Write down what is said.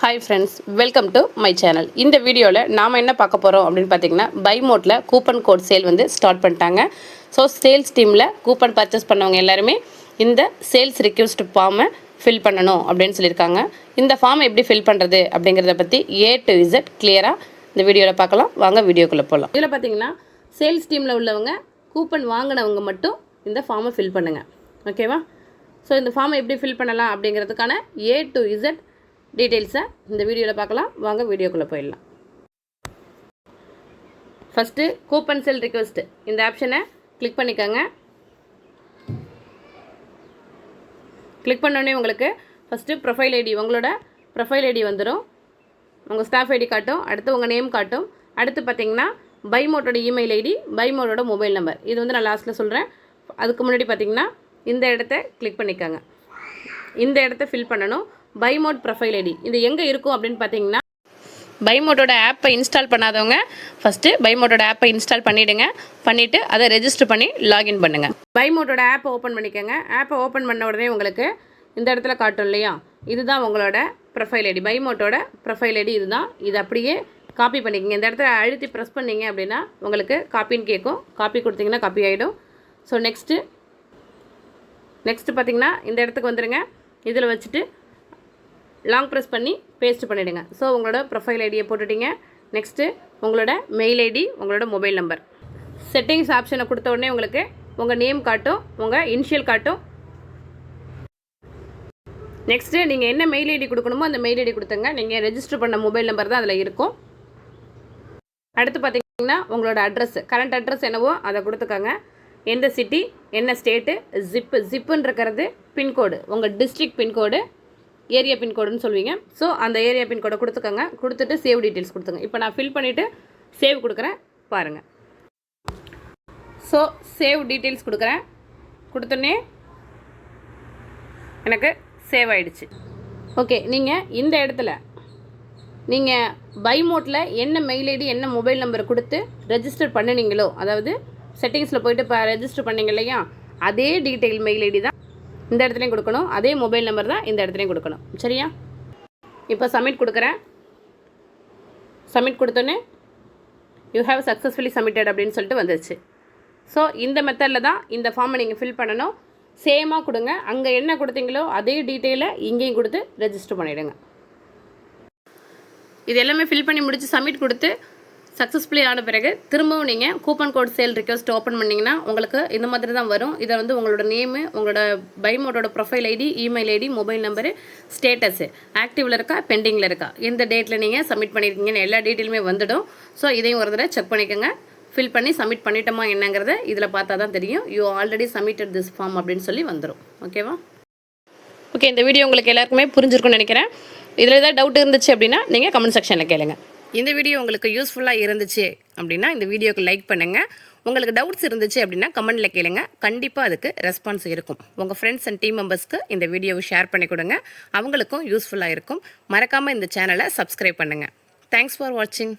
Hi friends, welcome to my channel. இந்த வீடியோவில் நாம் என்ன பார்க்க போகிறோம் அப்படின்னு பார்த்தீங்கன்னா பை மோட்டில் கூப்பன் கோட் சேல் வந்து ஸ்டார்ட் பண்ணிட்டாங்க. ஸோ சேல்ஸ் டீமில் கூப்பன் பர்ச்சேஸ் பண்ணவங்க எல்லாருமே இந்த சேல்ஸ் ரிக்வெஸ்ட் ஃபார்மை ஃபில் பண்ணணும் அப்படின்னு சொல்லியிருக்காங்க. இந்த ஃபார்மை எப்படி ஃபில் பண்ணுறது அப்படிங்கிறத பற்றி A to Z கிளியராக இந்த வீடியோவில் பார்க்கலாம். வாங்க வீடியோக்குள்ளே போகலாம். இதில் பார்த்தீங்கன்னா சேல்ஸ் டீமில் உள்ளவங்க கூப்பன் வாங்கினவங்க மட்டும் இந்த ஃபார்மை ஃபில் பண்ணுங்கள். ஓகேவா? ஸோ இந்த ஃபார்மை எப்படி ஃபில் பண்ணலாம் அப்படிங்கிறதுக்கான A to Z டீட்டெயில்ஸை இந்த வீடியோவில் பார்க்கலாம். வாங்க வீடியோக்குள்ளே போயிடலாம். ஃபஸ்ட்டு கூப்பன் செல் ரிக்வெஸ்ட் இந்த ஆப்ஷனை கிளிக் பண்ணிக்கோங்க. கிளிக் பண்ணோடனே உங்களுக்கு ஃபஸ்ட்டு ப்ரொஃபைல் ஐடி, உங்களோட ப்ரொஃபைல் ஐடி வந்துடும். உங்கள் ஸ்டாஃப் ஐடி காட்டும், அடுத்து உங்கள் நேம் காட்டும். அடுத்து பார்த்தீங்கன்னா பைமோட்டோட இமெயில் ஐடி, பைமோட்டோட மொபைல் நம்பர். இது வந்து நான் லாஸ்ட்டில் சொல்கிறேன். அதுக்கு முன்னாடி பார்த்தீங்கன்னா இந்த இடத்த கிளிக் பண்ணிக்கோங்க. இந்த இடத்த ஃபில் பண்ணணும். பைமோட் ப்ரொஃபைல் ஐடி இது எங்கே இருக்கும் அப்படின்னு பார்த்தீங்கன்னா, பைமோட்டோட ஆப்பை இன்ஸ்டால் பண்ணாதவங்க ஃபஸ்ட்டு பைமோட்டோட ஆப்பை இன்ஸ்டால் பண்ணிவிட்டு அதை ரெஜிஸ்டர் பண்ணி லாகின் பண்ணுங்கள். பைமோட்டோட ஆப்பை ஓப்பன் பண்ணிக்கோங்க. ஆப்பை ஓப்பன் பண்ண உடனே உங்களுக்கு இந்த இடத்துல காட்டும் இல்லையா, இதுதான் உங்களோட ப்ரொஃபைல் ஐடி, பைமோட்டோட ப்ரொஃபைல் ஐடி இதுதான். இது அப்படியே காப்பி பண்ணிக்கோங்க. இந்த இடத்துல அழுத்தி ப்ரெஸ் பண்ணிங்க அப்படின்னா உங்களுக்கு காப்பின்னு கேட்கும். காப்பி கொடுத்தீங்கன்னா காப்பி ஆகிடும். ஸோ நெக்ஸ்ட்டு பார்த்தீங்கன்னா இந்த இடத்துக்கு வந்துடுங்க. இதில் வச்சுட்டு லாங் ப்ரெஸ் பண்ணி பேஸ்ட் பண்ணிவிடுங்க. ஸோ உங்களோட ப்ரொஃபைல் ஐடியை போட்டுட்டிங்க. நெக்ஸ்ட்டு உங்களோட மெயில் ஐடி, உங்களோட மொபைல் நம்பர். செட்டிங்ஸ் ஆப்ஷனை கொடுத்த உடனே உங்களுக்கு உங்கள் நேம் காட்டும், உங்கள் இனிஷியல் காட்டும். நெக்ஸ்ட்டு நீங்கள் என்ன மெயில் ஐடி கொடுக்கணுமோ அந்த மெயில் ஐடி கொடுத்துங்க. நீங்கள் ரெஜிஸ்டர் பண்ண மொபைல் நம்பர் தான் அதில் இருக்கும். அடுத்து பார்த்தீங்கன்னா உங்களோட அட்ரஸ், கரண்ட் அட்ரஸ் என்னவோ அதை கொடுத்துக்கோங்க. எந்த சிட்டி, என்ன ஸ்டேட்டு, ஜிப்புன்னு இருக்கிறது பின்கோடு, உங்கள் டிஸ்ட்ரிக்ட் பின்கோடு, ஏரியா பின்கோடுன்னு சொல்லுவீங்க. ஸோ அந்த ஏரியா பின்கோடை கொடுத்துக்கோங்க. கொடுத்துட்டு சேவ் டீட்டெயில்ஸ் கொடுத்துங்க. இப்போ நான் ஃபில் பண்ணிவிட்டு சேவ் கொடுக்குறேன் பாருங்கள். ஸோ சேவ் டீட்டெயில்ஸ் கொடுக்குறேன். கொடுத்தோன்னே எனக்கு சேவ் ஆகிடுச்சு. ஓகே, நீங்கள் இந்த இடத்துல நீங்கள் பைமோட்டில் என்ன மெயில் ஐடி, என்ன மொபைல் நம்பர் கொடுத்து ரெஜிஸ்டர் பண்ணினீங்களோ, அதாவது செட்டிங்ஸில் போய்ட்டு இப்போ ரெஜிஸ்டர் பண்ணிங்க இல்லையா, அதே டீட்டெயில் மெயில் ஐடி தான் இந்த இடத்துலையும் கொடுக்கணும். அதே மொபைல் நம்பர் தான் இந்த இடத்துலையும் கொடுக்கணும். சரியா? இப்போ சப்மிட் கொடுக்குறேன். சப்மிட் கொடுத்தோன்னே யூ ஹேவ் சக்ஸஸ்ஃபுல்லி சப்மிட்டட் அப்படின்னு சொல்லிட்டு வந்துச்சு. ஸோ இந்த மெத்தடில் தான் இந்த ஃபார்மை நீங்கள் ஃபில் பண்ணணும். சேமாக கொடுங்க. அங்கே என்ன கொடுத்தீங்களோ அதே டீட்டெயிலை இங்கேயும் கொடுத்து ரெஜிஸ்டர் பண்ணிவிடுங்க. இது எல்லாமே ஃபில் பண்ணி முடித்து சப்மிட் கொடுத்து சக்ஸஸ்ஃபுல்லி ஆன பிறகு திரும்பவும் நீங்கள் coupon code sale request open பண்ணிங்கன்னா உங்களுக்கு இந்த மாதிரி தான் வரும். இதை வந்து உங்களோட நேமு, உங்களோட பைமோட்டோட profile ID, email ID, mobile number, status, ஆக்டிவில் இருக்கா பெண்டிங்கில் இருக்கா, எந்த டேட்டில் நீங்கள் சப்மிட் பண்ணியிருக்கீங்கன்னு எல்லா டீட்டெயிலுமே வந்துடும். ஸோ இதையும் ஒரு தடவை செக் பண்ணிக்கோங்க. ஃபில் பண்ணி சப்மிட் பண்ணிட்டோமா என்னங்கிறத இதில் பார்த்தா தான் தெரியும். You already submitted this form அப்படின்னு சொல்லி வந்துடும். ஓகேவா? ஓகே, இந்த வீடியோ உங்களுக்கு எல்லாருக்குமே புரிஞ்சிருக்கும்னு நினைக்கிறேன். இதில் ஏதாவது டவுட் இருந்துச்சு அப்படின்னா நீங்கள் கமெண்ட் செக்ஷனில் கேளுங்க. இந்த வீடியோ உங்களுக்கு யூஸ்ஃபுல்லாக இருந்துச்சு அப்படின்னா இந்த வீடியோக்கு லைக் பண்ணுங்கள். உங்களுக்கு டவுட்ஸ் இருந்துச்சு அப்படின்னா கமெண்ட்டில் கேளுங்க. கண்டிப்பாக அதுக்கு ரெஸ்பான்ஸ் இருக்கும். உங்கள் ஃப்ரெண்ட்ஸ் அண்ட் டீம் மெம்பர்ஸ்க்கு இந்த வீடியோவை ஷேர் பண்ணி கொடுங்க. அவங்களுக்கும் யூஸ்ஃபுல்லாக இருக்கும். மறக்காமல் இந்த சேனலை சப்ஸ்கிரைப் பண்ணுங்கள். தேங்க்ஸ் ஃபார் வாட்சிங்.